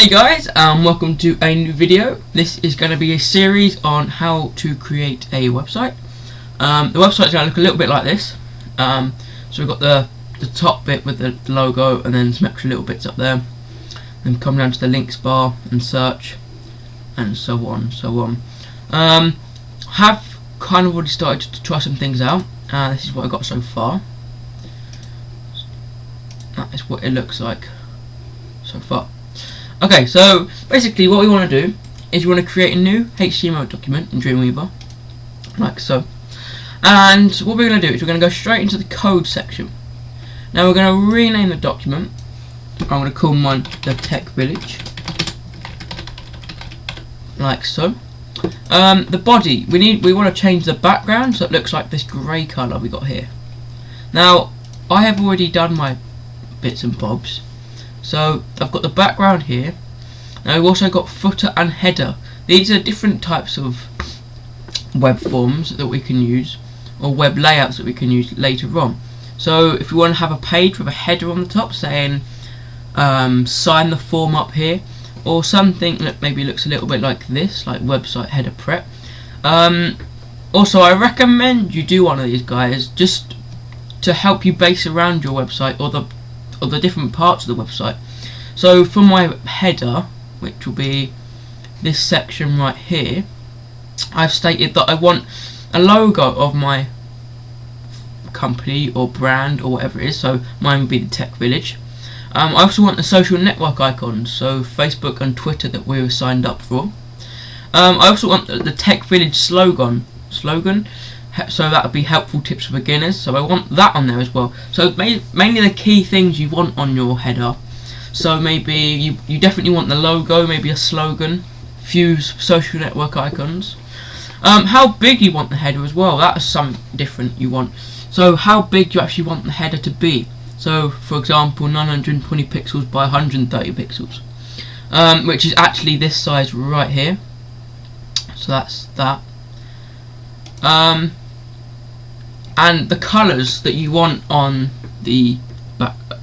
Hey guys, welcome to a new video. This is going to be a series on how to create a website. The website's going to look a little bit like this. So we've got the top bit with the logo and then some extra little bits up there. Then come down to the links bar and search and so on. Have kind of already started to try some things out. This is what I got so far. That is what it looks like so far. Okay, so basically what we want to do is we want to create a new HTML document in Dreamweaver, like so. And what we're going to do is we're going to go straight into the code section. Now we're going to rename the document. I'm going to call mine the Tech Village, like so. The body, we want to change the background so it looks like this grey colour we got here. Now I have already done my bits and bobs. So I've got the background here. Now we've also got footer and header. These are different types of web forms that we can use, or web layouts that we can use later on. So if we want to have a page with a header on the top saying sign the form up here, or something that maybe looks a little bit like this, like website header prep. Also I recommend you do one of these guys just to help you base around your website or the different parts of the website. So for my header, which will be this section right here, I've stated that I want a logo of my company or brand or whatever it is, so mine would be the Tech Village. I also want the social network icons, so Facebook and Twitter that we were signed up for. I also want the Tech Village slogan, so that would be helpful tips for beginners, so I want that on there as well. So mainly the key things you want on your header. So maybe you definitely want the logo, maybe a slogan, few social network icons. How big you want the header as well, that is something different you want. So how big you actually want the header to be. So for example 920 pixels by 130 pixels, which is actually this size right here. So that's that. And the colours that you want on the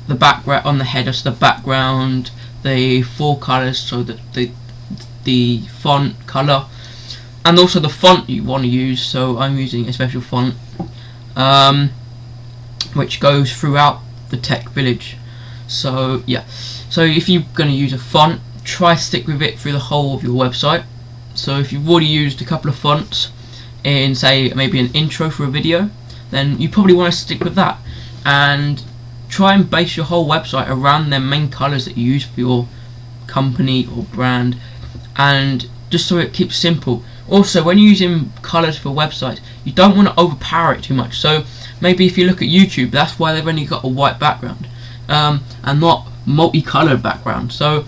background, on the header, so the background, the four colours, so that the font colour, and also the font you want to use. So I'm using a special font which goes throughout the Tech Village. So yeah, so if you're going to use a font, try stick with it through the whole of your website. So if you've already used a couple of fonts in, say, maybe an intro for a video, then you probably want to stick with that and try and base your whole website around their main colours that you use for your company or brand, and just so it keeps simple. Also, when you're using colours for websites, you don't want to overpower it too much. So maybe if you look at YouTube, that's why they've only got a white background and not multicoloured background, so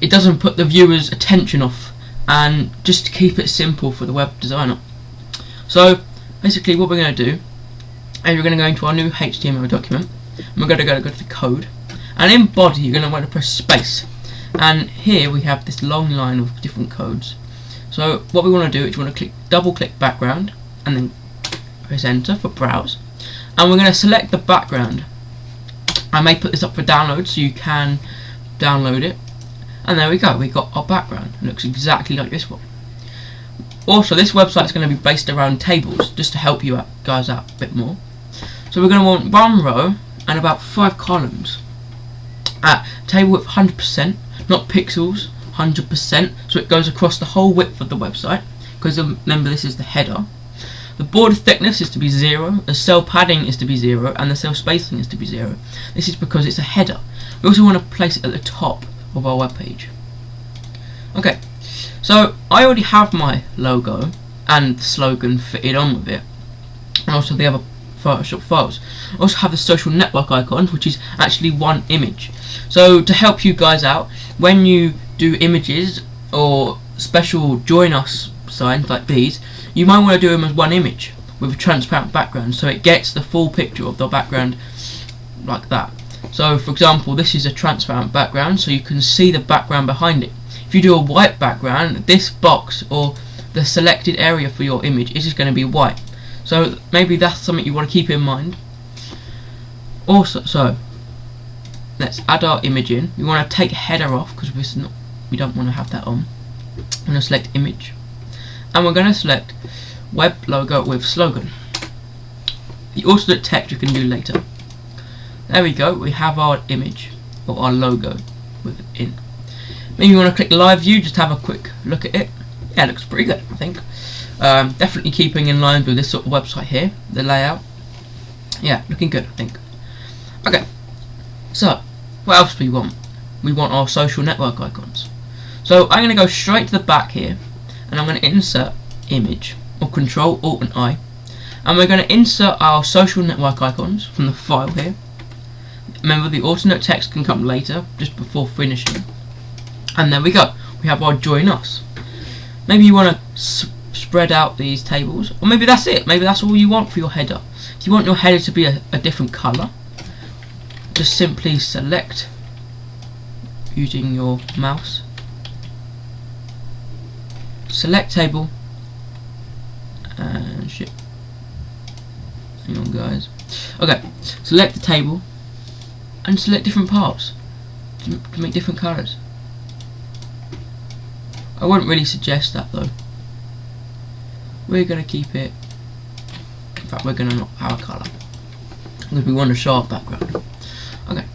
it doesn't put the viewer's attention off, and just to keep it simple for the web designer. So basically what we're going to do is we're going to go into our new HTML document, and we're going to go to the code, and in body you're going to want to press space, and here we have this long line of different codes. So what we want to do is we want to double click background and then press enter for browse, and we're going to select the background. I may put this up for download so you can download it, and there we go, we got our background. It looks exactly like this one. Also, this website is going to be based around tables, just to help you guys out a bit more. So we're going to want one row and about 5 columns. Table width 100%, not pixels, 100%, so it goes across the whole width of the website, because remember this is the header. The border thickness is to be 0, the cell padding is to be 0, and the cell spacing is to be 0. This is because it's a header. We also want to place it at the top of our web page. Okay. So I already have my logo and the slogan fitted on with it, and also the other Photoshop files. I also have the social network icons, which is actually one image. So to help you guys out, when you do images or special join us signs like these, you might want to do them as one image with a transparent background, so it gets the full picture of the background like that. So for example, this is a transparent background, so you can see the background behind it. If you do a white background, this box or the selected area for your image is just going to be white. So maybe that's something you want to keep in mind. Also, so let's add our image in. We want to take header off because we're not we don't want to have that on. I'm going to select image, and we're going to select web logo with slogan. The alternate text you can do later. There we go, we have our image or our logo within. Maybe you want to click live view, just have a quick look at it. Yeah, it looks pretty good, I think. Definitely keeping in line with this sort of website here, the layout. Yeah, looking good, I think. Okay, so what else do we want? We want our social network icons. So I'm going to go straight to the back here, and I'm going to insert image, or Control Alt and I, and we're going to insert our social network icons from the file here. Remember, the alternate text can come later, just before finishing. And there we go, we have our join us. Maybe you want to spread out these tables, or maybe that's it, maybe that's all you want for your header. If you want your header to be a different colour, just simply select using your mouse, select table, and shit. Hang on, guys. Okay, select the table and select different parts to make different colours. I wouldn't really suggest that though. We're going to keep it. In fact, we're going to not have a colour because we want a sharp background. Okay.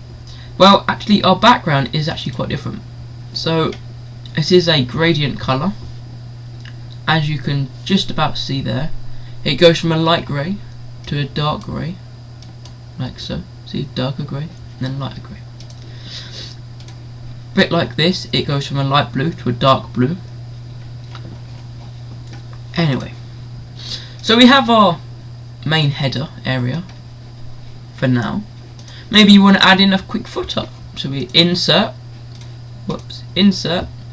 Well, actually, our background is actually quite different. So, it is a gradient colour. As you can just about see there, it goes from a light grey to a dark grey, like so. See, darker grey and then lighter grey. A bit like this, it goes from a light blue to a dark blue. Anyway, so we have our main header area for now. Maybe you want to add in a quick footer. So we insert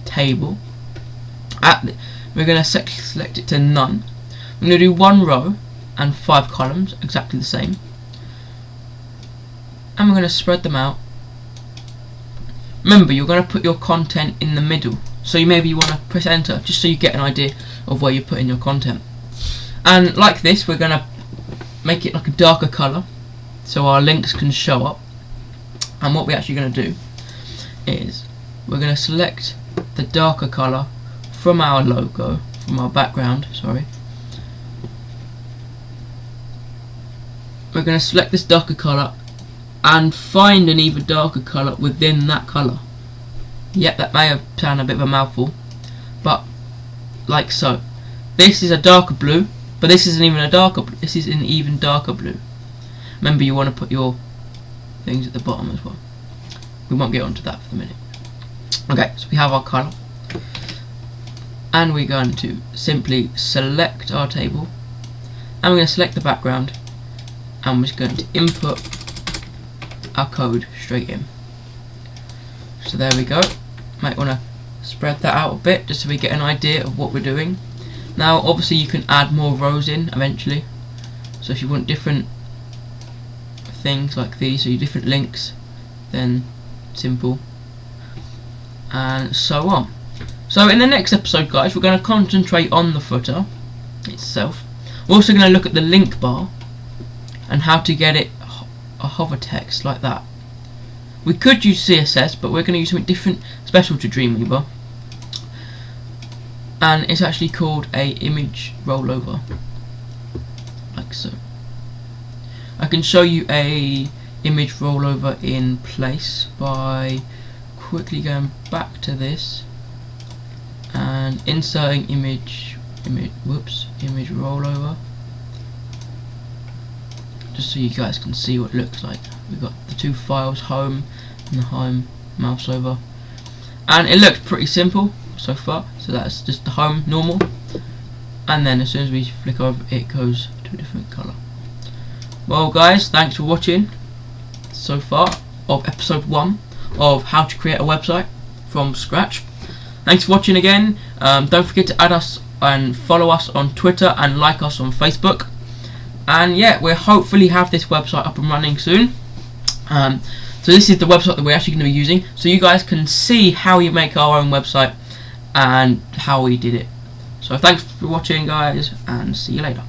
table. We're going to select it to none. I'm going to do 1 row and 5 columns, exactly the same. And we're going to spread them out. Remember, you're going to put your content in the middle. So maybe you want to press enter, just so you get an idea of where you're putting your content. And like this, we're going to make it like a darker colour, so our links can show up. And what we're actually going to do is we're going to select the darker colour from our logo, from our background, sorry. We're going to select this darker colour and find an even darker colour within that colour. Yep, that may have sounded a bit of a mouthful, but like so. This is a darker blue, but this isn't even a darker blue, this is an even darker blue. Remember, you want to put your things at the bottom as well. We won't get onto that for the minute. Okay, so we have our colour, and we're going to simply select our table, and we're going to select the background, and we're just going to input our code straight in. So there we go. Might want to spread that out a bit just so we get an idea of what we're doing. Now obviously you can add more rows in eventually, so if you want different things like these, so your different links, then simple, and so on. So in the next episode, guys, we're going to concentrate on the footer itself. We're also going to look at the link bar and how to get it a hover text like that. We could use CSS, but we're going to use something different, special to Dreamweaver, and it's actually called a image rollover, like so. I can show you a image rollover in place by quickly going back to this and inserting image rollover, just so you guys can see what it looks like. We've got the two files, home and the home mouse over, and it looks pretty simple so far. So that's just the home normal, and then as soon as we flick over, it goes to a different colour. Well guys, thanks for watching so far of episode 1 of how to create a website from scratch. Thanks for watching again. Don't forget to add us and follow us on Twitter and like us on Facebook. And yeah, we'll hopefully have this website up and running soon. So this is the website that we're actually going to be using, so you guys can see how you make our own website and how we did it. So thanks for watching, guys, and see you later.